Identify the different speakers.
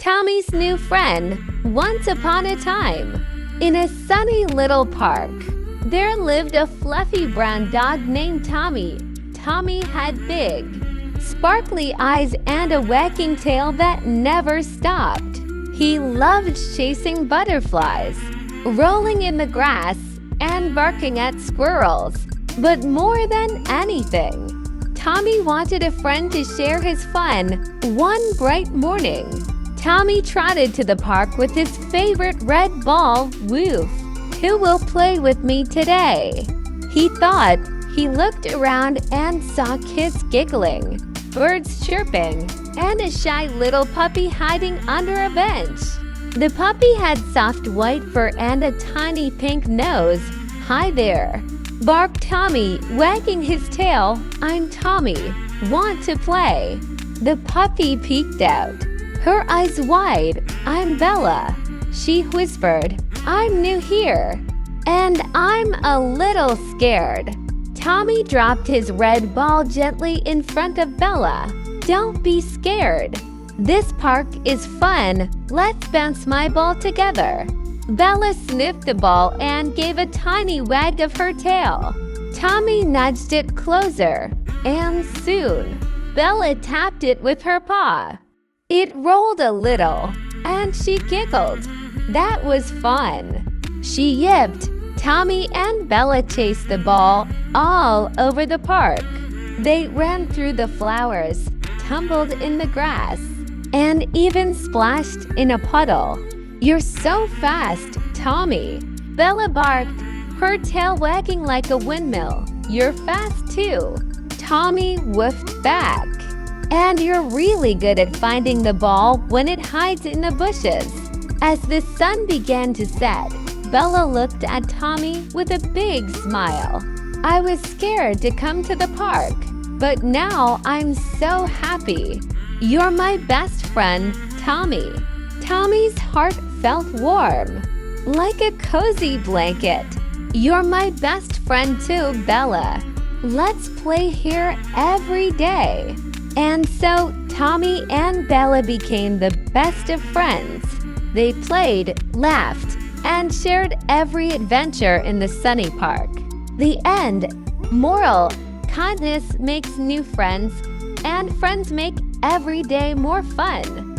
Speaker 1: Tommy's new friend. Once upon a time, in a sunny little park, there lived a fluffy brown dog named Tommy. Tommy had big, sparkly eyes and a wagging tail that never stopped. He loved chasing butterflies, rolling in the grass, and barking at squirrels. But more than anything, Tommy wanted a friend to share his fun. One bright morning, Tommy trotted to the park with his favorite red ball, Woof. Who will play with me today? He thought. He looked around and saw kids giggling, birds chirping, and a shy little puppy hiding under a bench. The puppy had soft white fur and a tiny pink nose. "Hi there," barked Tommy, wagging his tail. "I'm Tommy. Want to play?" The puppy peeked out, her eyes wide. "I'm Bella," she whispered. "I'm new here, and I'm a little scared." Tommy dropped his red ball gently in front of Bella. "Don't be scared. This park is fun. Let's bounce my ball together." Bella sniffed the ball and gave a tiny wag of her tail. Tommy nudged it closer, and soon, Bella tapped it with her paw. It rolled a little, and she giggled. That was fun. She yipped. Tommy and Bella chased the ball all over the park. They ran through the flowers, tumbled in the grass, and even splashed in a puddle. "You're so fast, Tommy," Bella barked, her tail wagging like a windmill. "You're fast too," Tommy woofed back. "And you're really good at finding the ball when it hides in the bushes." As the sun began to set, Bella looked at Tommy with a big smile. "I was scared to come to the park, but now I'm so happy. You're my best friend, Tommy." Tommy's heart felt warm, like a cozy blanket. "You're my best friend too, Bella. Let's play here every day." And so Tommy and Bella became the best of friends. They played, laughed, and shared every adventure in the sunny park. The end. Moral: kindness makes new friends, and friends make every day more fun.